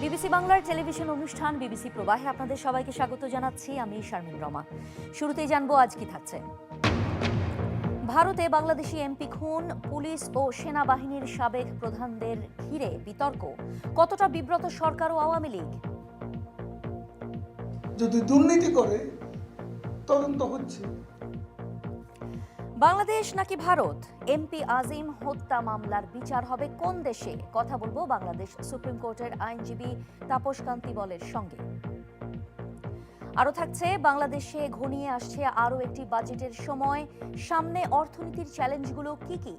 BBC বাংলার television অনুষ্ঠান BBC প্রবাহে আপনাদের সবাইকে স্বাগত জানাচ্ছি। আমি শারমিন রমা। শুরুতেই জানবো আজ কি থাকছে। ভারতে বাংলাদেশি এমপি খুন, পুলিশ ও সেনাবাহিনীর সাবেক প্রধানদের ঘিরে বিতর্ক। কতটা বিব্রত সরকার ও আওয়ামী লীগ? যদি দুর্নীতি করে তদন্ত হচ্ছে। বাংলাদেশ নাকি ভারত? এমপি আজিম হত্যা মামলার বিচার হবে কোন দেশে? কথা বলবো বাংলাদেশ সুপ্রিম কোর্টের আইনজীবী তাপস কান্তি বলের সঙ্গে। আরও থাকছে, বাংলাদেশে ঘনিয়ে আসছে আরও একটি বাজেটের সময়। সামনে অর্থনীতির চ্যালেঞ্জগুলো কি কি?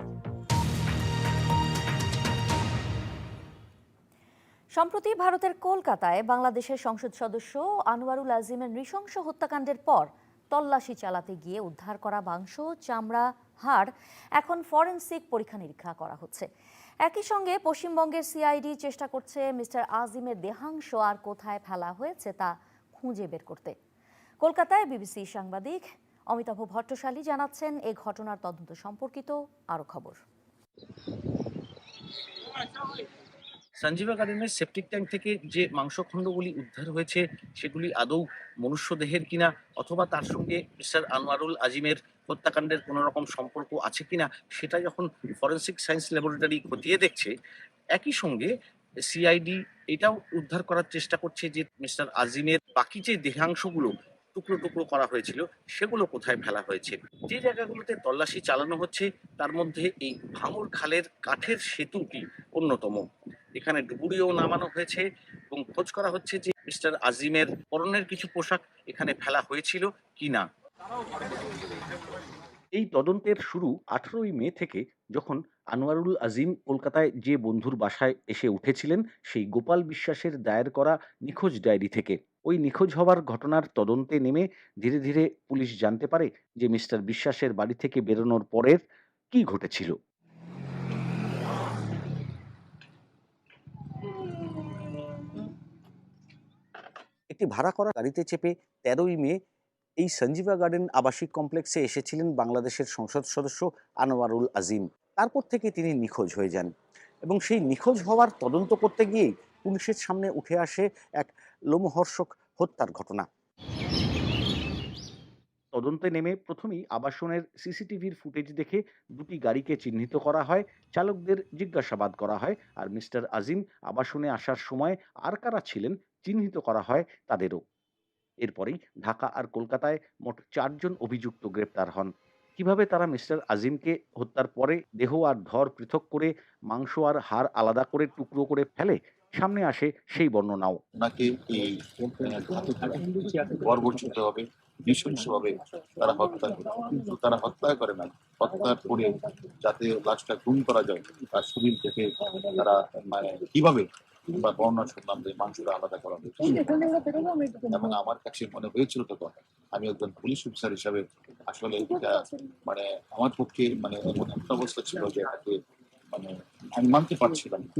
সম্প্রতি ভারতের কলকাতায় বাংলাদেশের সংসদ সদস্য আনোয়ারুল আজিমের নৃশংস হত্যাকাণ্ডের পর তল্লাশি চালাতে গিয়ে উদ্ধার করা মাংস, চামড়া, হাড় এখন ফরেনসিক পরীক্ষা নিরীক্ষা করা হচ্ছে। একই সঙ্গে পশ্চিমবঙ্গের সিআইডি চেষ্টা করছে মিস্টার আজিমের দেহাংশ আর কোথায় ফেলা হয়েছে তা খুঁজে বের করতে। কলকাতায় বিবিসি সাংবাদিক অমিতাভ ভট্টশালী জানাচ্ছেন এ ঘটনার তদন্ত সম্পর্কিত আরও খবর। সঞ্জীবা গার্ডেনের সেপটিক ট্যাঙ্ক থেকে যে মাংসখণ্ডগুলি উদ্ধার হয়েছে সেগুলি আদৌ মনুষ্যদেহের কিনা, অথবা তার সঙ্গে মিস্টার আনোয়ারুল আজিমের হত্যাকাণ্ডের কোনো রকম সম্পর্ক আছে কিনা, সেটা যখন ফরেন্সিক সায়েন্স ল্যাবরেটরি খতিয়ে দেখছে, একই সঙ্গে সিআইডি এটাও উদ্ধার করার চেষ্টা করছে যে মিস্টার আজিমের বাকি যে দেহাংশগুলো টুকরো টুকরো করা হয়েছিল সেগুলো কোথায় ফেলা হয়েছে। যে জায়গাগুলোতে তল্লাশি চালানো হচ্ছে তার মধ্যে এই ভাঙর খালের কাঠের সেতুটি অন্যতম। এখানে ডুবুরিও নামানো হয়েছে এবং খোঁজ করা হচ্ছে যে মিস্টার আজিমের পরনের কিছু পোশাক এখানে ফেলা হয়েছিল কিনা। এই তদন্তের শুরু 18ই মে থেকে, যখন আনোয়ারুল আজিম কলকাতায় যে বন্ধুর বাসায় এসে উঠেছিলেন সেই গোপাল বিশ্বাসের দায়ের করা নিখোঁজ ডায়েরি থেকে। ওই নিখোঁজ হওয়ার ঘটনার তদন্তে নেমে ধীরে ধীরে পুলিশ জানতে পারে যে মিস্টার বিশ্বাসের বাড়ি থেকে বেরোনোর পরের কি ঘটেছিল। একটি ভাড়া করা গাড়িতে চেপে 13ই মে এই সঞ্জীবা গার্ডেন আবাসিক কমপ্লেক্সে এসেছিলেন বাংলাদেশের সংসদ সদস্য আনোয়ারুল আজিম। তারপর থেকে তিনি নিখোঁজ হয়ে যান এবং সেই নিখোঁজ হওয়ার তদন্ত করতে গিয়েই পুলিশের সামনে উঠে আসে এক লোমহর্ষক হত্যার ঘটনা। তদন্তে নেমে প্রথমেই আবাসনের সিসিটিভির ফুটেজ দেখে দুটি গাড়িকে চিহ্নিত করা হয়, চালকদের জিজ্ঞাসাবাদ করা হয়, আর মিস্টার আজিম আবাসনে আসার সময় আর কারা ছিলেন চিহ্নিত করা হয় তাদেরও। এরপরেই ঢাকা আর কলকাতায় মোট 4 জন অভিযুক্ত গ্রেপ্তার হন। কিভাবে তারা মিস্টার আজিমকে হত্যার পরে দেহ আর ধর পৃথক করে মাংস আর হাড় আলাদা করে টুকরো করে ফেলে, সামনে আসে সেই বর্ণনাও। ওনাকে এই বর্বরচিত হবে, নৃশংসভাবে তারা হত্যা করে, কিন্তু তারা হত্যা করে না, হত্যা করে যাতে লাশটা গুম করা যায় তার শরীর থেকে তারা মানে কিভাবে বা বর্ণনা শুনলাম যে মাংসটা আলাদা করা হয়েছে। এবং আমার কাছে মনে হয়েছিল তখন, আমি একজন পুলিশ অফিসার হিসাবে আসলে এটা মানে আমার পক্ষে মানে এমন একটা অবস্থা ছিল যে এটাকে মানে আমি মানতে পারছিলাম না।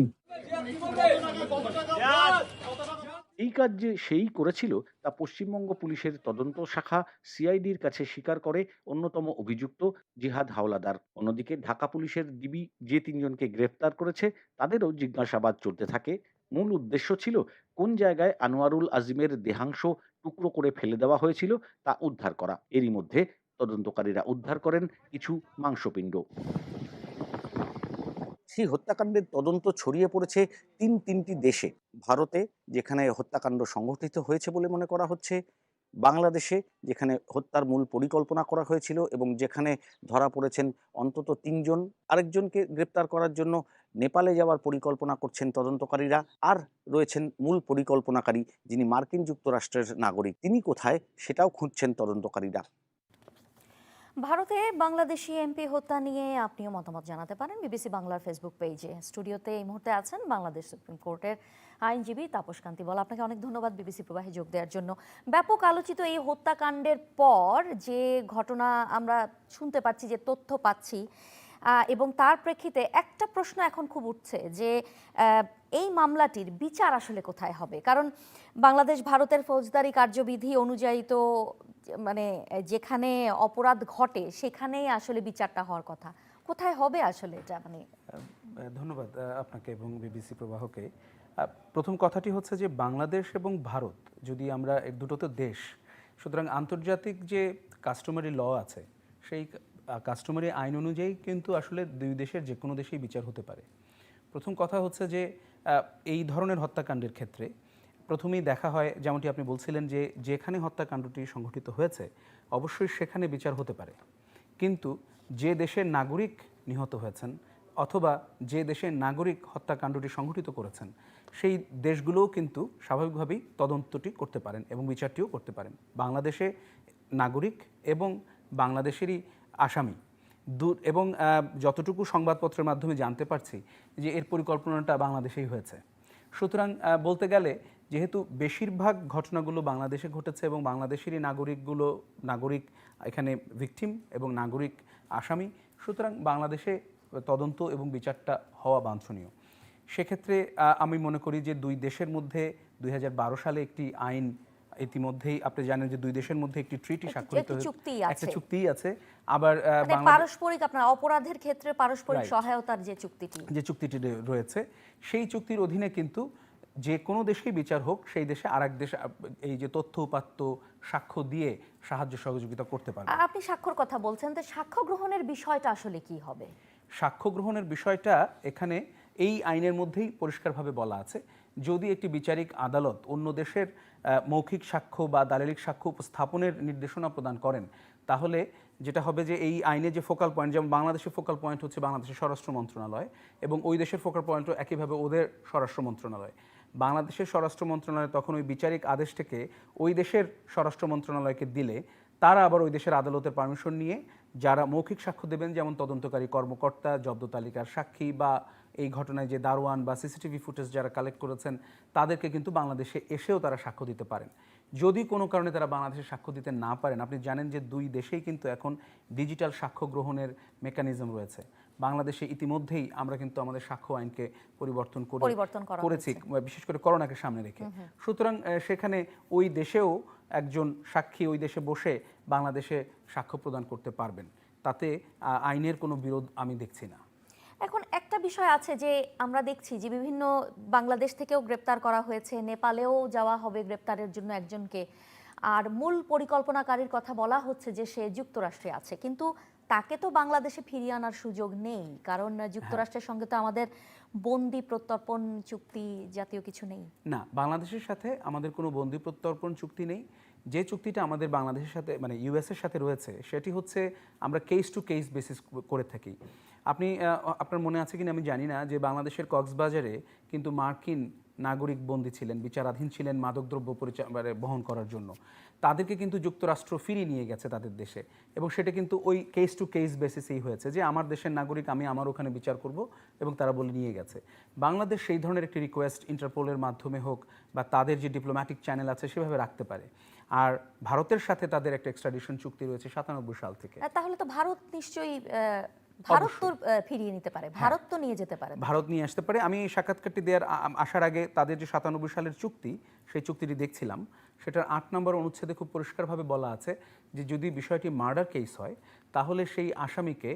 এই কাজ যে সেই করেছিল তা পশ্চিমবঙ্গ পুলিশের তদন্ত শাখা সিআইডির কাছে স্বীকার করে অন্যতম অভিযুক্ত জিহাদ হাওলাদার। অন্যদিকে ঢাকা পুলিশের ডিবি যে 3 জনকে গ্রেফতার করেছে তাদেরও জিজ্ঞাসাবাদ চলতে থাকে। মূল উদ্দেশ্য ছিল কোন জায়গায় আনোয়ারুল আজিমের দেহাংশ টুকরো করে ফেলে দেওয়া হয়েছিল তা উদ্ধার করা। এরই মধ্যে তদন্তকারীরা উদ্ধার করেন কিছু মাংসপিণ্ড। সেই হত্যাকাণ্ডের তদন্ত ছড়িয়ে পড়েছে তিনটি দেশে। ভারতে, যেখানে হত্যাকাণ্ড সংঘটিত হয়েছে বলে মনে করা হচ্ছে; বাংলাদেশে, যেখানে হত্যার মূল পরিকল্পনা করা হয়েছিল এবং যেখানে ধরা পড়েছেন অন্তত 3 জন; আরেকজনকে গ্রেপ্তার করার জন্য নেপালে যাওয়ার পরিকল্পনা করছেন তদন্তকারীরা; আর রয়েছেন মূল পরিকল্পনাকারী, যিনি মার্কিন যুক্তরাষ্ট্রের নাগরিক। তিনি কোথায় সেটাও খুঁজছেন তদন্তকারীরা। ভারতে বাংলাদেশি এমপি হত্যা নিয়ে আপনিও মতামত জানাতে পারেন বিবিসি বাংলার ফেসবুক পেজে। স্টুডিওতে এই মুহূর্তে আছেন বাংলাদেশ সুপ্রিম কোর্টের আইনজীবী তাপস কান্তি বল। আপনাকে অনেক ধন্যবাদ বিবিসি প্রবাহে যোগ দেওয়ার জন্য। ব্যাপক আলোচিত এই হত্যাকাণ্ডের পর যে ঘটনা আমরা শুনতে পাচ্ছি, যে তথ্য পাচ্ছি, এবং তার প্রেক্ষিতে একটা প্রশ্ন এখন খুব উঠছে যে এই মামলাটির বিচার আসলে কোথায় হবে? কারণ বাংলাদেশ ভারতের ফৌজদারি কার্যবিধি অনুযায়ী তো মানে যেখানে অপরাধ ঘটে সেখানেই আসলে বিচারটা হওয়ার কথা। কোথায় হবে আসলে এটা? মানে ধন্যবাদ আপনাকে এবং বিবিসি প্রবাহকে। প্রথম কথাটি হচ্ছে যে বাংলাদেশ এবং ভারত যদি আমরা দুটো তো দেশ, সুতরাং আন্তর্জাতিক যে কাস্টমারি ল আছে সেই কাস্টমারি আইন অনুযায়ী কিন্তু আসলে দুই দেশের যে কোনো দেশেই বিচার হতে পারে। প্রথম কথা হচ্ছে যে এই ধরনের হত্যাকাণ্ডের ক্ষেত্রে প্রথমেই দেখা হয়, যেমনটি আপনি বলছিলেন যে যেখানে হত্যাকাণ্ডটি সংঘটিত হয়েছে অবশ্যই সেখানে বিচার হতে পারে, কিন্তু যে দেশের নাগরিক নিহত হয়েছেন অথবা যে দেশের নাগরিক হত্যাকাণ্ডটি সংঘটিত করেছেন সেই দেশগুলোও কিন্তু স্বাভাবিকভাবেই তদন্তটি করতে পারেন এবং বিচারটিও করতে পারেন। বাংলাদেশে নাগরিক এবং বাংলাদেশেরই আসামি এবং যতটুকু সংবাদপত্রের মাধ্যমে জানতে পারছি যে এর পরিকল্পনাটা বাংলাদেশেই হয়েছে। সুতরাং বলতে গেলে যেহেতু বেশিরভাগ ঘটনাগুলো বাংলাদেশে ঘটেছে এবং বাংলাদেশেরই নাগরিক এখানে ভিকটিম এবং নাগরিক আসামি, সুতরাং বাংলাদেশে তদন্ত এবং বিচারটা হওয়া বাঞ্ছনীয়। সেক্ষেত্রে আমি মনে করি যে দুই দেশের মধ্যে 2012 সালে একটি আইন, ইতিমধ্যেই আপনি জানেন যে দুই দেশের মধ্যে একটি ট্রিটি স্বাক্ষরিত হয়েছে, একটা চুক্তি আছে। আবার পারস্পরিক আপনার অপরাধের ক্ষেত্রে পারস্পরিক সহায়তার যে চুক্তিটি রয়েছে, সেই চুক্তির অধীনে কিন্তু যে কোনো দেশেই বিচার হোক সেই দেশে আরেক দেশ এই যে তথ্য উপাত্ত সাক্ষ্য দিয়ে সাহায্য সহযোগিতা করতে পারবে। আপনি সাক্ষ্যর কথা বলছেন, তো সাক্ষ্য গ্রহণের বিষয়টা আসলে কি হবে? সাক্ষ্য গ্রহণের বিষয়টা এখানে এই আইনের মধ্যেই পরিষ্কারভাবে বলা আছে। যদি একটি বিচারিক আদালত অন্য দেশের মৌখিক সাক্ষ্য বা দালিলিক সাক্ষ্য উপস্থাপনের নির্দেশনা প্রদান করেন, তাহলে যেটা হবে যে এই আইনে যে ফোকাল পয়েন্ট, যেমন বাংলাদেশের ফোকাল পয়েন্ট হচ্ছে বাংলাদেশের স্বরাষ্ট্র মন্ত্রণালয় এবং ওই দেশের ফোকাল পয়েন্টও একইভাবে ওদের স্বরাষ্ট্র মন্ত্রণালয়। বাংলাদেশের স্বরাষ্ট্র মন্ত্রণালয় তখন ওই বিচারিক আদেশটাকে ওই দেশের স্বরাষ্ট্র মন্ত্রণালয়কে দিলে তারা আবার ওই দেশের আদালতের পারমিশন নিয়ে যারা মৌখিক সাক্ষ্য দেবেন, যেমন তদন্তকারী কর্মকর্তা, জব্দ তালিকার সাক্ষী বা এই ঘটনায় যে দারোয়ান বা সিসিটিভি ফুটেজ যারা কালেক্ট করেছেন, তাদেরকে কিন্তু বাংলাদেশে এসেও তারা সাক্ষ্য দিতে পারেন। যদি কোনো কারণে তারা বাংলাদেশে সাক্ষ্য দিতে না পারেন, আপনি জানেন যে দুই দেশেই কিন্তু এখন ডিজিটাল সাক্ষ্য গ্রহণের মেকানিজম রয়েছে। বাংলাদেশে ইতিমধ্যেই আমরা কিন্তু আমাদের সাক্ষ্য আইনকে পরিবর্তন করেছি, বিশেষ করে করোনাকে সামনে রেখে। সুতরাং সেখানে ওই দেশেও একজন সাক্ষী ওই দেশে বসে বাংলাদেশে সাক্ষ্য প্রদান করতে পারবেন, তাতে আইনের কোনো বিরোধ আমি দেখছি না। এখন একটা বিষয় আছে যে আমরা দেখছি যে বিভিন্ন বাংলাদেশ থেকেও গ্রেপ্তার করা হয়েছে, নেপালেও যাওয়া হবে গ্রেপ্তারের জন্য একজনকে, আর মূল পরিকল্পনাকারীর কথা বলা হচ্ছে যে সে যুক্তরাষ্ট্রে আছে, কিন্তু তাকে তো বাংলাদেশে ফিরিয়ে আনার সুযোগ নেই, কারণ যুক্তরাষ্ট্রের সঙ্গে তো আমাদের বন্দি প্রত্যর্পণ চুক্তি জাতীয় কিছু নেই। না, বাংলাদেশের সাথে আমাদের কোনো বন্দি প্রত্যর্পণ চুক্তি নেই। যে চুক্তিটা আমাদের বাংলাদেশের সাথে মানে ইউএস এর সাথে রয়েছে সেটি হচ্ছে আমরা কেস টু কেস বেসিস করে থাকি। আপনার মনে আছে কিনা আমি জানি না যে বাংলাদেশের কক্সবাজারে কিন্তু মার্কিন নাগরিক বন্দী ছিলেন, বিচারাধীন ছিলেন মাদকদ্রব্য বহন করার জন্য। তাদেরকে কিন্তু যুক্তরাষ্ট্র ফিরিয়ে নিয়ে গেছে তাদের দেশে, এবং সেটা কিন্তু ওই কেস টু কেস বেসিসেই হয়েছে যে আমার দেশের নাগরিক, আমি আমার ওখানে বিচার করব, এবং তারা বলে নিয়ে গেছে। বাংলাদেশ সেই ধরনের একটি রিকোয়েস্ট ইন্টারপোলের মাধ্যমে হোক বা তাদের যে ডিপ্লোম্যাটিক চ্যানেল আছে সেভাবে রাখতে পারে। আর ভারতের সাথে তাদের একটা এক্সট্রাডিশন চুক্তি রয়েছে 97 সাল থেকে। তাহলে তো ভারত নিশ্চয়ই ভারত তো ফিরিয়ে নিতে পারে, ভারত তো নিয়ে যেতে পারে, ভারত নিয়ে আসতে পারে। আমি এই সাক্ষাৎকারটি দেওয়ার আসার আগে তাদের যে 97 সালের চুক্তি, সেই চুক্তিটি দেখছিলাম। সেটার 8 নম্বর অনুচ্ছেদে খুব পরিষ্কারভাবে বলা আছে যে যদি বিষয়টি মার্ডার কেস হয় তাহলে সেই আসামিকে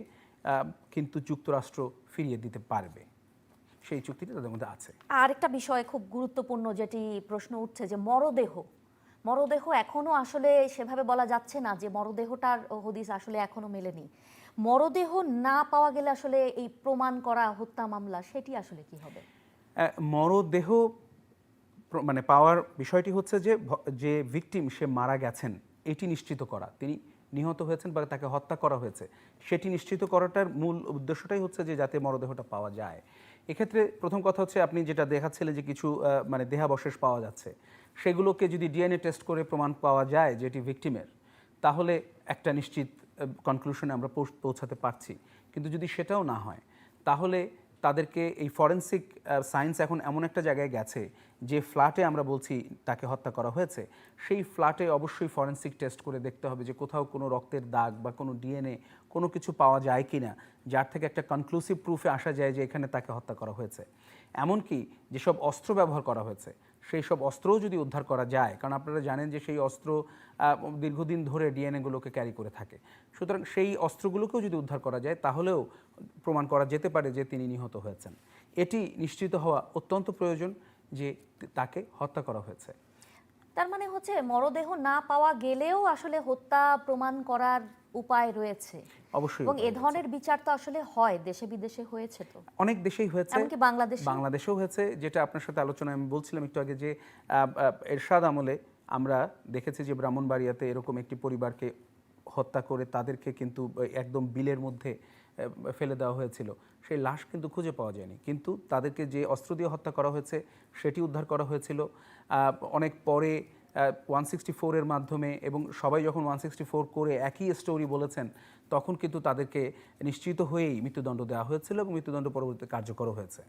কিন্তু যুক্তরাষ্ট্র ফিরিয়ে দিতে পারবে। সেই চুক্তিটি তাদের মধ্যে আছে। আরেকটা বিষয় খুব গুরুত্বপূর্ণ যেটি প্রশ্ন উঠছে যে মরদেহ এখনো আসলে সেভাবে বলা যাচ্ছে না যে মরদেহটার হদিস আসলে এখনো মেলেনি। মরদেহ না পাওয়া গেলে আসলে এই প্রমাণ করা হত্যা মামলা সেটি আসলে কি হবে? মরদেহ মানে পাওয়ার বিষয়টি হচ্ছে যে ভিকটিম সে মারা গেছেন এটি নিশ্চিত করা, তিনি নিহত হয়েছেন বা তাকে হত্যা করা হয়েছে সেটি নিশ্চিত করাটার মূল উদ্দেশ্যটাই হচ্ছে যে যাতে মরদেহটা পাওয়া যায়। এক্ষেত্রে প্রথম কথা হচ্ছে আপনি যেটা দেখাচ্ছিলেন যে কিছু মানে দেহাবশেষ পাওয়া যাচ্ছে, সেগুলোকে যদি ডিএনএ টেস্ট করে প্রমাণ পাওয়া যায় যে এটি ভিকটিমের, তাহলে একটা নিশ্চিত কনক্লুশনে আমরা পৌঁছাতে পারছি। কিন্তু যদি সেটাও না হয় তাহলে তাদেরকে এই ফরেনসিক সায়েন্স এখন এমন একটা জায়গায় গেছে যে ফ্ল্যাটে আমরা বলছি তাকে হত্যা করা হয়েছে, সেই ফ্ল্যাটে অবশ্যই ফরেনসিক টেস্ট করে দেখতে হবে যে কোথাও কোনো রক্তের দাগ বা কোনো ডিএনএ কোনো কিছু পাওয়া যায় কি না, যার থেকে একটা কনক্লুসিভ প্রুফে আসা যায় যে এখানে তাকে হত্যা করা হয়েছে। এমনকি যেসব অস্ত্র ব্যবহার করা হয়েছে সেই সব অস্ত্রও যদি উদ্ধার করা যায়, কারণ আপনারা জানেন যে সেই অস্ত্র দীর্ঘদিন ধরে ডিএনএগুলোকে ক্যারি করে থাকে, সুতরাং সেই অস্ত্রগুলোকেও যদি উদ্ধার করা যায় তাহলেও প্রমাণ করা যেতে পারে যে তিনি নিহত হয়েছেন। এটি নিশ্চিত হওয়া অত্যন্ত প্রয়োজন। যে তাকে হত্যা করা হয়েছে। তার মানে হচ্ছে মরদেহ না পাওয়া গেলেও আসলে হত্যা প্রমাণ করার উপায় রয়েছে অবশ্যই এবং উপায় এ রয়েছে। ধরনের বিচার তো আসলে হয় দেশে বিদেশে হয়েছে, তো অনেক দেশেই হয়েছে, এমনকি বাংলাদেশেও হয়েছে। যেটা আপনার সাথে আলোচনায় আমি বলছিলাম একটু আগে যে এরশাদ আমলে আমরা দেখেছি যে ব্রাহ্মণবাড়িয়াতে এরকম একটি পরিবারকে হত্যা করে তাদেরকে কিন্তু একদম বিলের মধ্যে ফেলে দেওয়া হয়েছিল। সেই লাশ কিন্তু খুঁজে পাওয়া যায়নি, কিন্তু তাদেরকে যে অস্ত্র দিয়ে হত্যা করা হয়েছে সেটি উদ্ধার করা হয়েছিল অনেক পরে 164 এর মাধ্যমে। এবং সবাই যখন 164 করে একই স্টোরি বলেছেন তখন কিন্তু তাদেরকে নিশ্চিত হয়েই মৃত্যুদণ্ড দেওয়া হয়েছিল এবং মৃত্যুদণ্ড পরবর্তীতে কার্যকর হয়েছে।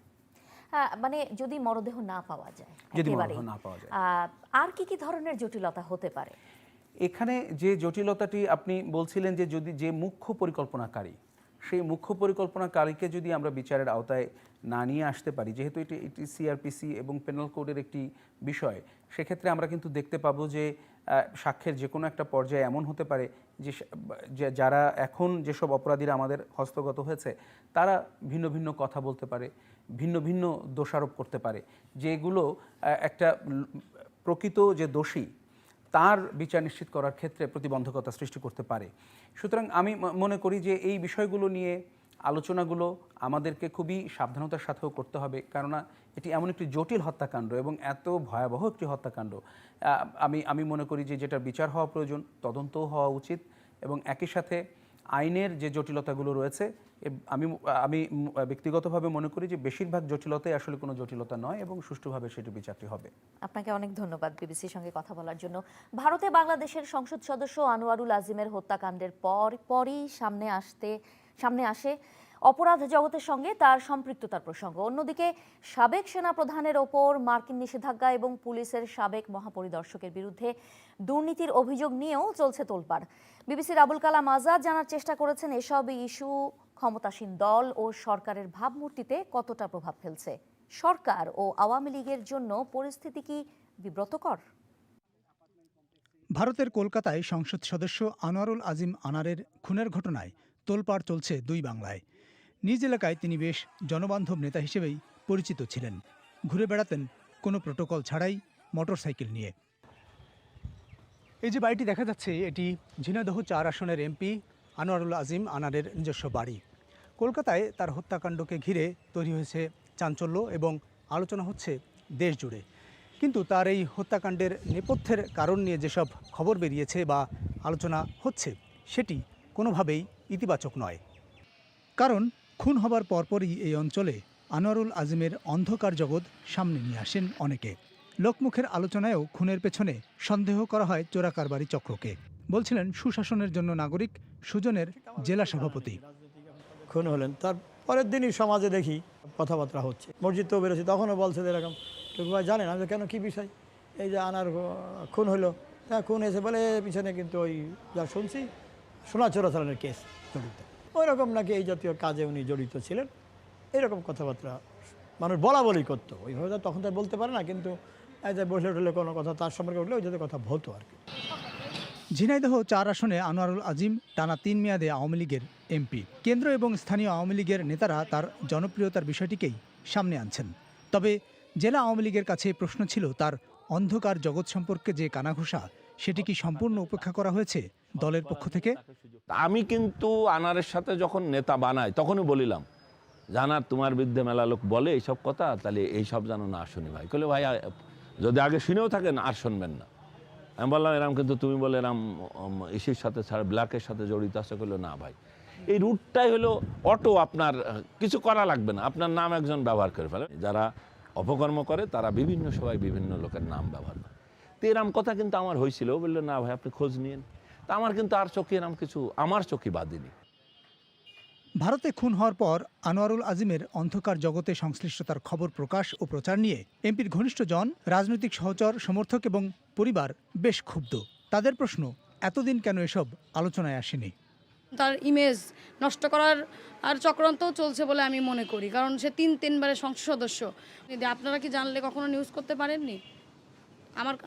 মানে যদি মরদেহ না পাওয়া যায়, যদি একেবারেই, মরদেহ না পাওয়া যায়। আর কি কি ধরনের জটিলতা হতে পারে? এখানে যে জটিলতাটি আপনি বলছিলেন যে যদি যে মুখ্য পরিকল্পনাকারী, সেই মুখ্য পরিকল্পনাকারীকে যদি আমরা বিচারের আওতায় না নিয়ে আসতে পারি, যেহেতু এটি সিআরপিসি এবং পেনাল কোডের একটি বিষয়, সেক্ষেত্রে আমরা কিন্তু দেখতে পাবো যে সাক্ষ্যের যে কোনো একটা পর্যায়ে এমন হতে পারে যে যারা এখন যেসব অপরাধীরা আমাদের হস্তগত হয়েছে তারা ভিন্ন ভিন্ন কথা বলতে পারে, ভিন্ন ভিন্ন দোষারোপ করতে পারে, যেগুলো একটা প্রকৃত যে দোষী তার বিচার নিশ্চিত করার ক্ষেত্রে প্রতিবন্ধকতা সৃষ্টি করতে পারে। সুতরাং আমি মনে করি যে এই বিষয়গুলো নিয়ে আলোচনাগুলো আমাদেরকে খুবই সাবধানতার সাথেও করতে হবে, কেননা এটি এমন একটি জটিল হত্যাকাণ্ড এবং এত ভয়াবহ একটি হত্যাকাণ্ড। আমি মনে করি যে যেটার বিচার হওয়া প্রয়োজন, তদন্তও হওয়া উচিত এবং একই সাথে আইনের যে জটিলতাগুলো রয়েছে আমি ব্যক্তিগতভাবে মনে করি যে বেশিরভাগ জটিলতাই আসলে কোনো জটিলতা নয় এবং সুষ্ঠুভাবে সেটি বিচারটি হবে। আপনাকে অনেক ধন্যবাদ বিবিসির সঙ্গে কথা বলার জন্য। ভারতে বাংলাদেশের সংসদ সদস্য আনোয়ারুল আজিমের হত্যাকাণ্ডের পরই সামনে আসে অপরাধ জগতের সঙ্গে তার সম্পৃক্ততার প্রসঙ্গ। অন্যদিকে সাবেক সেনা প্রধানের ওপর মার্কিন নিষেধাজ্ঞা এবং পুলিশের সাবেক মহাপরিদর্শকের বিরুদ্ধে দুর্নীতির অভিযোগ নিয়েও চলছে তোলপাড়। বিবিসির আবুল কালাম আজাদ জানার চেষ্টা করেছেন এসব ইস্যু ক্ষমতাসীন দল ও সরকারের ভাবমূর্তিতে কতটা প্রভাব ফেলছে। সরকার ও আওয়ামী লীগের জন্য পরিস্থিতি কি বিব্রতকর? ভারতের কলকাতায় সংসদ সদস্য আনোয়ারুল আজিম আনারের খুনের ঘটনায় তোলপাড় চলছে দুই বাংলায়। নিজ এলাকায় তিনি বেশ জনবান্ধব নেতা হিসেবেই পরিচিত ছিলেন। ঘুরে বেড়াতেন কোনো প্রোটোকল ছাড়াই মোটরসাইকেল নিয়ে। এই যে বাড়িটি দেখা যাচ্ছে এটি ঝিনাইদহ ৪ আসনের এমপি আনোয়ারুল আজিম আনারের নিজস্ব বাড়ি। কলকাতায় তার হত্যাকাণ্ডকে ঘিরে তৈরি হয়েছে চাঞ্চল্য এবং আলোচনা হচ্ছে দেশ জুড়ে। কিন্তু তার এই হত্যাকাণ্ডের নেপথ্যের কারণ নিয়ে যেসব খবর বেরিয়েছে বা আলোচনা হচ্ছে সেটি কোনোভাবেই ইতিবাচক নয়। কারণ খুন হবার পরপরই এই অঞ্চলে আনোয়ারুল আজিমের অন্ধকার জগৎ সামনে নিয়ে আসেন অনেকে। লোকমুখের আলোচনায়ও খুনের পেছনে সন্দেহ করা হয় চোরাকারবারি চক্রকে, বলছিলেন সুশাসনের জন্য নাগরিক সুজনের জেলা সভাপতি। খুন হলেন তার পরের দিনই সমাজে দেখি কথাবার্তা হচ্ছে, মসজিদতেও বেরোছি, তখনও বলছে যে এরকম। টুকু ভাই জানেন আমি কেন, কি বিষয়, এই যে আনার খুন হলো, হ্যাঁ খুন এসে বলে পিছনে কিন্তু ওই যা শুনছি সোনা চোরাচালানের কেস জড়িত, ওই রকম নাকি এই জাতীয় কাজে উনি জড়িত ছিলেন, এরকম কথাবার্তা মানুষ বলা বলি করতো। ওইভাবে তখন তাই বলতে পারে না, কিন্তু এই যে বসলে উঠলে কোনো কথা তার সম্পর্কে উঠলে ওই জাতীয় কথা বলতো আর কি। ঝিনাইদহ ৪ আসনে আনোয়ারুল আজিম টানা ৩ মেয়াদে আওয়ামী লীগের এমপি। কেন্দ্র এবং স্থানীয় আওয়ামী লীগের নেতারা তার জনপ্রিয়তার বিষয়টিকেই সামনে আনছেন। তবে জেলা আওয়ামী লীগের কাছে প্রশ্ন ছিল তার অন্ধকার জগৎ সম্পর্কে যে কানাঘুষা, সেটি কি সম্পূর্ণ উপেক্ষা করা হয়েছে দলের পক্ষ থেকে? আমি কিন্তু আনারের সাথে যখন নেতা বানাই তখনই বলিলাম, জানার তোমার বিরুদ্ধে মেলা লোক বলে এইসব কথা, তাহলে এইসব জানো না শুনি ভাই। বলে ভাই যদি আগে শুনেও থাকেন আর শুনবেন না। আমি বললাম এরম, কিন্তু তুমি বলে এরম ইসির সাথে ছাড়া ব্ল্যাকের সাথে জড়িত আছে। করলো না ভাই, এই রুটটাই হলো অটো, আপনার কিছু করা লাগবে না, আপনার নাম একজন ব্যবহার করে ফেলে। যারা অপকর্ম করে তারা বিভিন্ন সময় বিভিন্ন লোকের নাম ব্যবহার করে। তো এরম কথা কিন্তু আমার হয়েছিল। বললো না ভাই আপনি খোঁজ নিন। তা আমার কিন্তু আর চোখে এরম কিছু আমার চোখে বাঁধেনি। ভারতে খুন হওয়ার পর আনোয়ারুল আজিমের অন্ধকার জগতে সংশ্লিষ্টতার খবর প্রকাশ ও প্রচার নিয়ে এমপির ঘনিষ্ঠজন, রাজনৈতিক সহচর, সমর্থক এবং পরিবার বেশ ক্ষুব্ধ। তাদের প্রশ্ন, এতদিন কেন এসব আলোচনায় আসেনি? তার ইমেজ নষ্ট করার আর চক্রান্তও চলছে বলে আমি মনে করি, কারণ সে তিনবারের সংসদ সদস্য। আপনারা কি জানলে কখনো নিউজ করতে পারেননি?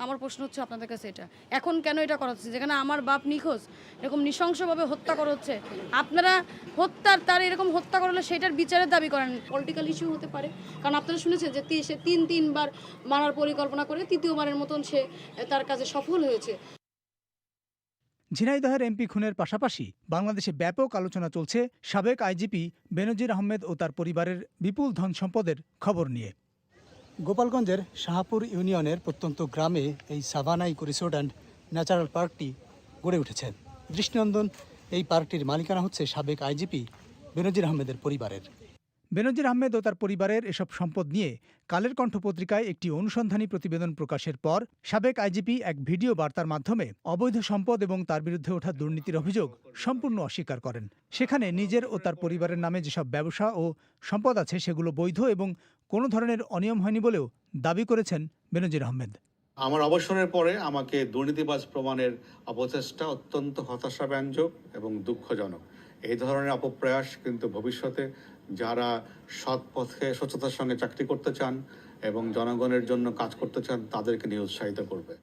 আমার প্রশ্ন হচ্ছে আপনাদের কাছে এটা, এখন কেন এটা করা হচ্ছে যেখানে আমার বাপ নিখোঁজ, এরকম নৃশংসভাবে হত্যা করা হচ্ছে, আপনারা তার এরকম হত্যা করলে সেটার বিচারের দাবি করেন? পলিটিক্যাল ইস্যু হতে পারে, কারণ আপনারা শুনেছেন যে সে তিনবার মারার পরিকল্পনা করে তৃতীয়বারের মতন সে তার কাজে সফল হয়েছে। ঝিনাইদহের এমপি খুনের পাশাপাশি বাংলাদেশে ব্যাপক আলোচনা চলছে সাবেক আইজিপি বেনজির আহমেদ ও তার পরিবারের বিপুল ধন সম্পদের খবর নিয়ে। গোপালগঞ্জের শাহপুর ইউনিয়নের প্রত্যন্ত গ্রামে এই Savannah Eco Resort and Natural পার্কটি গড়ে উঠেছে। দৃষ্টিনন্দন এই পার্কটির মালিকানা হচ্ছে সাবেক আইজিপি বেনজির আহমেদের পরিবারের। বেনজির আহমেদ ও তার পরিবারের এসব সম্পদ নিয়ে কালের কণ্ঠ পত্রিকায় একটি অনুসন্ধানী প্রতিবেদন প্রকাশের পর সাবেক আইজিপি এক ভিডিও বার্তার মাধ্যমে অবৈধ সম্পদ এবং তার বিরুদ্ধে ওঠা দুর্নীতির অভিযোগ সম্পূর্ণ অস্বীকার করেন। সেখানে নিজের ও তার পরিবারের নামে যেসব ব্যবসা ও সম্পদ আছে সেগুলো বৈধ এবং কোনো ধরনের অনিয়ম হয়নি বলেও দাবি করেছেন বেনজির আহমেদ। আমার অবসরের পরে আমাকে দুর্নীতিবাজ প্রমাণের অপচেষ্টা অত্যন্ত হতাশাব্যঞ্জক এবং দুঃখজনক। এই ধরনের অপপ্রয়াস কিন্তু ভবিষ্যতে যারা সৎ পথে স্বচ্ছতার সঙ্গে চাকরি করতে চান এবং জনগণের জন্য কাজ করতে চান তাদেরকে নিরুৎসাহিত করবে।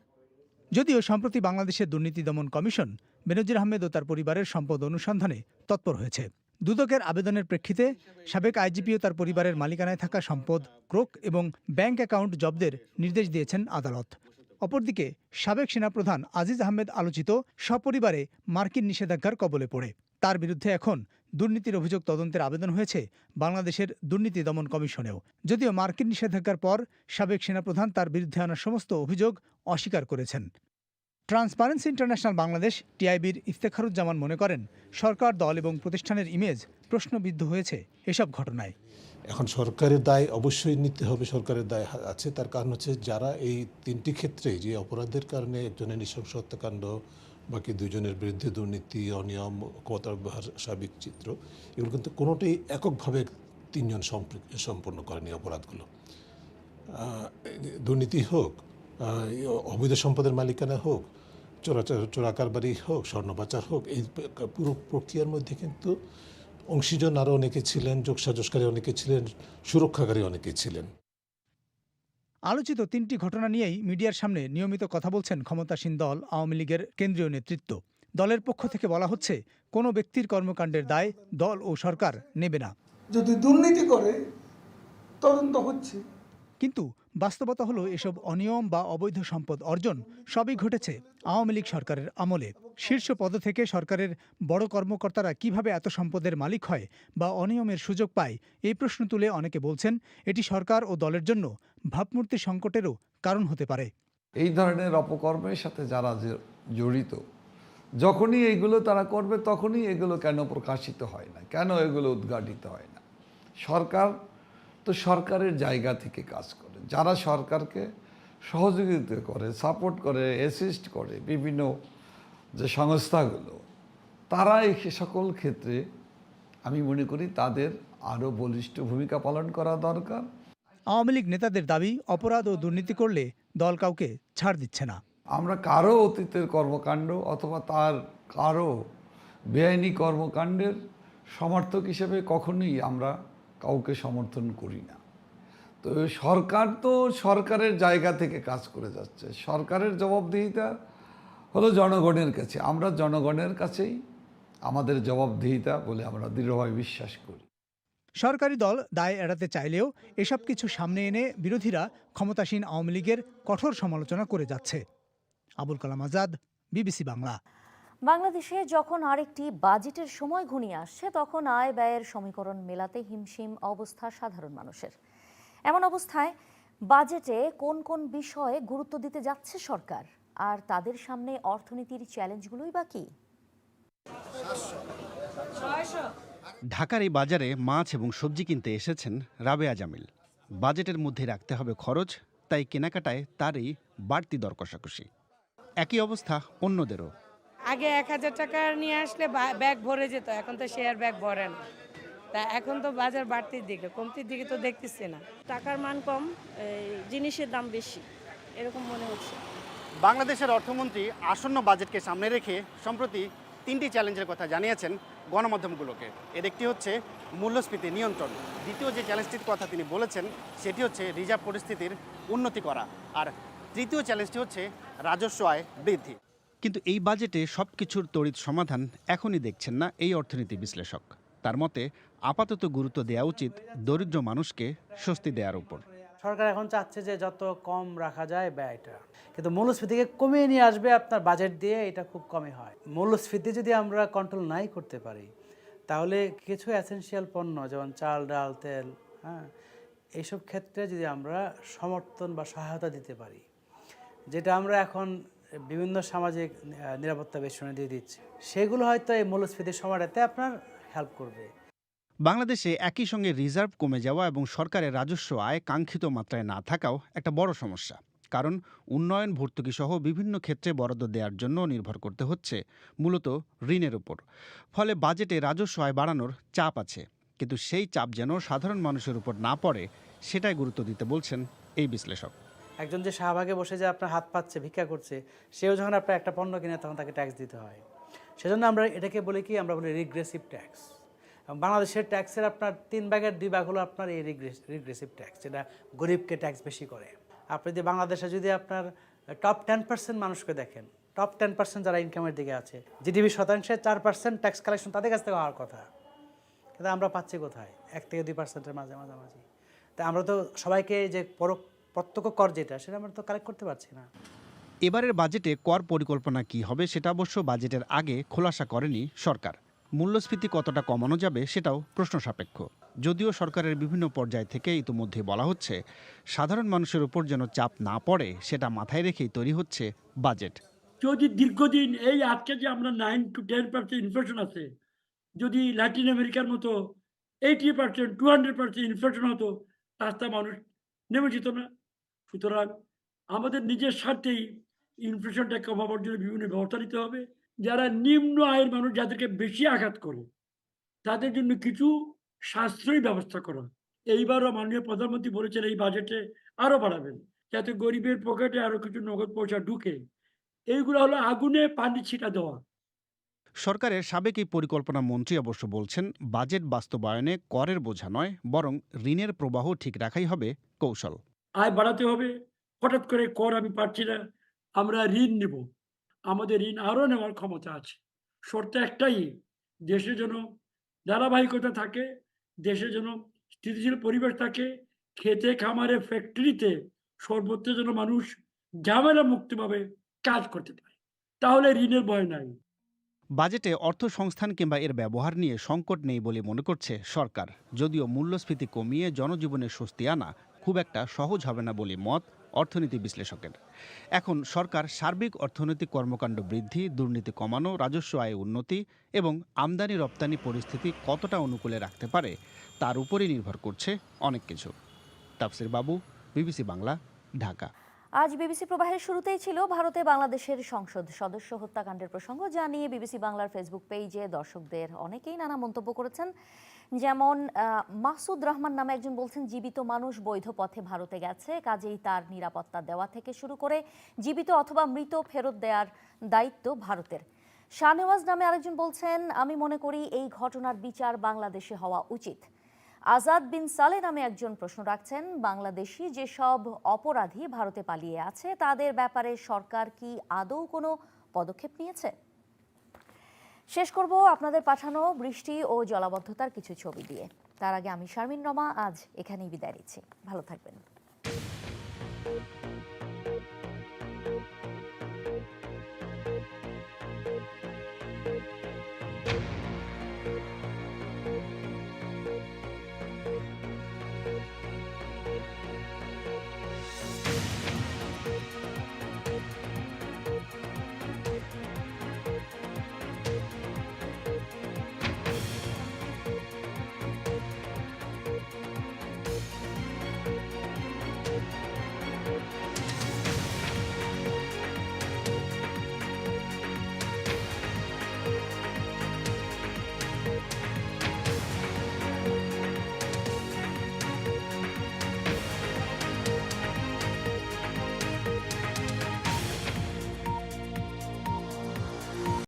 যদিও সম্প্রতি বাংলাদেশের দুর্নীতি দমন কমিশন বেনজির আহমেদ ও তার পরিবারের সম্পদ অনুসন্ধানে তৎপর হয়েছে। দুদকের আবেদনের প্রেক্ষিতে সাবেক আইজিপি ও তার পরিবারের মালিকানায় থাকা সম্পদ ক্রোক এবং ব্যাংক অ্যাকাউন্ট জব্দের নির্দেশ দিয়েছেন আদালত। অপরদিকে সাবেক সেনাপ্রধান আজিজ আহমেদ আলোচিত সপরিবারে মার্কিন নিষেধাজ্ঞার কবলে পড়ে তার বিরুদ্ধে এখন দুর্নীতির অভিযোগ তদন্তের আবেদন হয়েছে বাংলাদেশের দুর্নীতি দমন কমিশনেও। যদিও মার্কিন নিষেধাজ্ঞার পর সাবেক সেনাপ্রধান তার বিরুদ্ধে আনা সমস্ত অভিযোগ অস্বীকার করেছেন। ট্রান্সপারেন্সি ইন্টারন্যাশনাল বাংলাদেশ টিআইবির ইফতেখারুজ্জামান মনে করেন সরকার, দল এবং প্রতিষ্ঠানের ইমেজ প্রশ্নবিদ্ধ হয়েছে এসব ঘটনায়। এখন সরকারের দায় অবশ্যই নিতে হবে, সরকারের দায় আছে। তার কারণ হচ্ছে যারা এই তিনটি ক্ষেত্রে যে অপরাধের কারণে একজনের নৃশংস হত্যাকাণ্ড, বাকি দুজনের বিরুদ্ধে দুর্নীতি, অনিয়ম, ক্ষমতার ব্যবহার, সার্বিক চিত্র, এগুলো কিন্তু কোনোটাই এককভাবে তিনজন সম্পন্ন করেনি অপরাধগুলো। দুর্নীতি হোক, অবৈধ সম্পদের মালিকানা হোক, চোরাকারবারি হোক, স্বর্ণ পাচার হোক, এই পুরো প্রক্রিয়ার মধ্যে কিন্তু অংশীজন আরও অনেকে ছিলেন, যোগসাজসকারী অনেকে ছিলেন, সুরক্ষাকারী অনেকে ছিলেন। আলোচিত তিনটি ঘটনা নিয়েই মিডিয়ার সামনে নিয়মিত কথা বলছেন ক্ষমতাসীন দল আওয়ামী লীগের কেন্দ্রীয় নেতৃত্ব। দলের পক্ষ থেকে বলা হচ্ছে কোনো ব্যক্তির কর্মকাণ্ডের দায় দল ও সরকার নেবে না। যদি দুর্নীতি করে তদন্ত হচ্ছে। কিন্তু বাস্তবতা হলো এসব অনিয়ম বা অবৈধ সম্পদ অর্জন সবই ঘটেছে আওয়ামী লীগ সরকারের আমলে। শীর্ষ পদ থেকে সরকারের বড় কর্মকর্তারা কিভাবে এত সম্পদের মালিক হয় বা অনিয়মের সুযোগ পায়, এই প্রশ্ন তুলে অনেকে বলছেন এটি সরকার ও দলের জন্য ভাবমূর্তি সংকটেরও কারণ হতে পারে। এই ধরনের অপকর্মের সাথে যারা জড়িত, যখনই এইগুলো তারা করবে তখনই এগুলো কেন প্রকাশিত হয় না, কেন এগুলো উদ্ঘাটিত হয় না? সরকার তো সরকারের জায়গা থেকে কাজ করে, যারা সরকারকে সহযোগিতা করে, সাপোর্ট করে, অ্যাসিস্ট করে, বিভিন্ন যে সংস্থাগুলো, তারা এই সকল ক্ষেত্রে আমি মনে করি তাদের আরও বলিষ্ঠ ভূমিকা পালন করা দরকার। আওয়ামী লীগ নেতাদের দাবি, অপরাধ ও দুর্নীতি করলে দল কাউকে ছাড় দিচ্ছে না। আমরা কারো অতীতের কর্মকাণ্ড অথবা তার কারো বেআইনি কর্মকাণ্ডের সমর্থক হিসেবে কখনোই আমরা কাউকে সমর্থন করি না। তো সরকার তো সরকারের জায়গা থেকে কাজ করে যাচ্ছে, সরকারের জবাবদিহিতা হলো জনগণের কাছে। আমরা জনগণের কাছেই আমাদের জবাবদিহিতা বলে আমরা দৃঢ়ভাবে বিশ্বাস করি। সরকারি দল দায় এড়াতে চাইলেও এসব কিছু সামনে এনে বিরোধীরা ক্ষমতাসীন আওয়ামী লীগের কঠোর সমালোচনা করে যাচ্ছে। আবুল কালাম আজাদ, বিবিসি বাংলা। বাংলাদেশে যখন আরেকটি বাজেটের সময় ঘনিয়ে আসছে তখন আয় ব্যয়ের সমীকরণ মেলাতে হিমশিম অবস্থা সাধারণ মানুষের। এমন অবস্থায় বাজেটে কোন কোন বিষয়ে গুরুত্ব দিতে যাচ্ছে সরকার, আর তাদের সামনে অর্থনীতির চ্যালেঞ্জগুলোই বা কি? ঢাকার এই বাজারে মাছ এবং সবজি কিনতে এসেছেন রাবেয়া জামিল। বাজেটের মধ্যে রাখতে হবে খরচ, তাই কেনাকাটায় তারই বাড়তি দর কষাকষি। একই অবস্থা অন্যদেরও। আগে 1000 টাকা নিয়ে আসলে ব্যাগ ভরে যেত, এখন তো শেয়ার ব্যাগ ভরে না। তা এখন তো বাজার বাড়তির দিকে, কমতির দিকে তো দেখতেছি না। টাকার মান কম, জিনিসের দাম বেশি, এরকম মনে হচ্ছে। বাংলাদেশের অর্থমন্ত্রী আসন্ন বাজেটকে সামনে রেখে সম্প্রতি 3টি চ্যালেঞ্জের কথা জানিয়েছেন গণমাধ্যমগুলোকে। এর একটি হচ্ছে মূল্যস্ফীতি নিয়ন্ত্রণ, দ্বিতীয় যে চ্যালেঞ্জটির কথা তিনি বলেছেন সেটি হচ্ছে রিজার্ভ পরিস্থিতির উন্নতি করা, আর তৃতীয় চ্যালেঞ্জটি হচ্ছে রাজস্ব আয় বৃদ্ধি। কিন্তু এই বাজেটে সবকিছুর তড়িৎ সমাধান এখনই দেখছেন না এই অর্থনীতি বিশ্লেষক। তার মতে আপাতত গুরুত্ব দেওয়া উচিত দরিদ্র মানুষকে স্বস্তি দেওয়ার উপর। সরকার এখন চাচ্ছে যে যত কম রাখা যায় ব্যয়টা, কিন্তু মূল্যস্ফীতিকে কমিয়ে নিয়ে আসবে আপনার বাজেট দিয়ে, এটা খুব কমই হয়। মূল্যস্ফীতি যদি আমরা কন্ট্রোল নাই করতে পারি, তাহলে কিছু এসেনশিয়াল পণ্য যেমন চাল, ডাল, তেল, এইসব ক্ষেত্রে যদি আমরা সমর্থন বা সহায়তা দিতে পারি, যেটা আমরা এখন বিভিন্ন সামাজিক নিরাপত্তা বেষ্টনী দিয়ে দিচ্ছি, সেগুলো হয়তো এই মূল্যস্ফীতির সময়টাতে আপনার হেল্প করবে। বাংলাদেশে একই সঙ্গে রিজার্ভ কমে যাওয়া এবং সরকারের রাজস্ব আয় কাঙ্ক্ষিত মাত্রায় না থাকাও একটা বড় সমস্যা। কারণ উন্নয়ন, ভর্তুকি সহ বিভিন্ন ক্ষেত্রে বরাদ্দ দেওয়ার জন্য নির্ভর করতে হচ্ছে মূলত ঋণের উপর। ফলে বাজেটে রাজস্ব আয় বাড়ানোর চাপ আছে, কিন্তু সেই চাপ যেন সাধারণ মানুষের উপর না পড়ে সেটাই গুরুত্ব দিতে বলছেন এই বিশ্লেষক। একজন যে শাহবাগে বসে যে আপনার হাত পাচ্ছে, ভিক্ষা করছে, সেও যখন আপনার একটা পণ্য কিনে তখন তাকে ট্যাক্স দিতে হয়। সেজন্য আমরা এটাকে বলি কি, আমরা বলি রিগ্রেসিভ ট্যাক্স। বাংলাদেশের ট্যাক্সের আপনার 3 ভাগের 2 ভাগ হলো আপনার এই রিগ্রেসিভ ট্যাক্স, যেটা গরিবকে ট্যাক্স বেশি করে। আপনি যদি বাংলাদেশে যদি আপনার টপ 10% মানুষকে দেখেন, টপ 10% যারা ইনকামের দিকে আছে, জিডিপি শতাংশে 4% ট্যাক্স কালেকশন তাদের কাছ থেকে হওয়ার কথা, কিন্তু আমরা পাচ্ছি কোথায়? 1 থেকে 2%-এর মাঝামাঝি। তা আমরা তো সবাইকে যে প্রত্যক্ষ কর যেটা, সেটা আমরা তো কালেক্ট করতে পারছি না। এবারের বাজেটে কর পরিকল্পনা কি হবে সেটা অবশ্য বাজেটের আগে খোলাসা করেনি সরকার। মূল্যস্ফীতি কতটা কমানো যাবে সেটাও প্রশ্ন সাপেক্ষ। যদিও সরকারের বিভিন্ন পর্যায় থেকে ইতিমধ্যে বলা হচ্ছে সাধারণ মানুষের উপর যেন চাপ না পড়ে সেটা মাথায় রেখেই তৈরি হচ্ছে বাজেট। যদি দীর্ঘদিন এই আজকে যে আমরা 9 to 10% ইনফ্লেশন আছে, যদি ল্যাটিন আমেরিকার মতো 80%, 200% ইনফ্লেশন হতো, রাস্তা মানুষ নেমে যেত না। সুতরাং আমাদের নিজের স্বার্থেই ইনফ্লেশনটা কমাবার জন্য বিভিন্ন ব্যবস্থা নিতে হবে। যারা নিম্ন আয়ের মানুষ, যাদেরকে বেশি আঘাত করে, তাদের জন্য কিছু সাশ্রয়ী ব্যবস্থা করা। এইবারও মাননীয় প্রধানমন্ত্রী বলেছেন এই বাজেটে আরও বাড়াবেন, যাতে গরিবের পকেটে আরও কিছু নগদ পয়সা ঢুকে। এইগুলো হলো আগুনে পানি ছিটা দেওয়া। সরকারের সাবেক এই পরিকল্পনা মন্ত্রী অবশ্য বলছেন বাজেট বাস্তবায়নে করের বোঝা নয়, বরং ঋণের প্রবাহ ঠিক রাখাই হবে কৌশল। আয় বাড়াতে হবে। হঠাৎ করে কর আমি পাচ্ছি না, আমরা ঋণ নেব। আমাদের ঋণ আরও নেওয়ার ক্ষমতা আছে। শর্ত একটাই, দেশে যেন ধারাবাহিকতা থাকে, দেশে যেন স্থিতিশীল পরিবেশ থাকে, খেতে খামারে ফ্যাক্টরিতে সর্বত্র যেন মানুষ ঝামেলা মুক্তভাবে কাজ করতে পারে, তাহলে ঋণের ভয় নাই। বাজেটে অর্থ সংস্থান কিংবা এর ব্যবহার নিয়ে সংকট নেই বলে মনে করছে সরকার, যদিও মূল্যস্ফীতি কমিয়ে জনজীবনের স্বস্তি আনা খুব একটা সহজ হবে না বলে মত অর্থনীতি বিশ্লেষকের। এখন সরকার সার্বিক অর্থনৈতিক কর্মকাণ্ড বৃদ্ধি, দুর্নীতি কমানো, রাজস্ব আয়ে উন্নতি এবং আমদানি রপ্তানি পরিস্থিতি কতটা অনুকূলে রাখতে পারে তার উপরই নির্ভর করছে অনেক কিছু। তাফসির বাবু, বিবিসি বাংলা, ঢাকা। আজ বিবিসি প্রবাহের শুরুতেই ছিল ভারতে বাংলাদেশের সংসদ সদস্য হত্যাকাণ্ডের প্রসঙ্গ, যা নিয়ে বিবিসি বাংলার ফেসবুক পেজে দর্শকদের অনেকেই নানা মন্তব্য করেছেন। যেমন মাসুদ রহমান নামে একজন বলছেন, জীবিত মানুষ বৈধ পথে ভারতে গেছে, কাজেই তার নিরাপত্তা দেওয়া থেকে শুরু করে জীবিত অথবা মৃত ফেরত দেওয়ার দায়িত্ব ভারতের। শাহনেওয়াজ নামে আরেকজন বলছেন, আমি মনে করি এই ঘটনার বিচার বাংলাদেশে হওয়া উচিত। আজাদ বিন সালে নামে একজন প্রশ্ন রাখছেন, বাংলাদেশি যেসব অপরাধী ভারতে পালিয়ে আছে তাদের ব্যাপারে সরকার কি আদৌ কোনো পদক্ষেপ নিয়েছে? শেষ করব আপনাদের পাঠানো বৃষ্টি ও জলাবদ্ধতার কিছু ছবি দিয়ে। তার আগে আমি শারমিন রমা আজ এখানেই বিদায় নিচ্ছি। ভালো থাকবেন।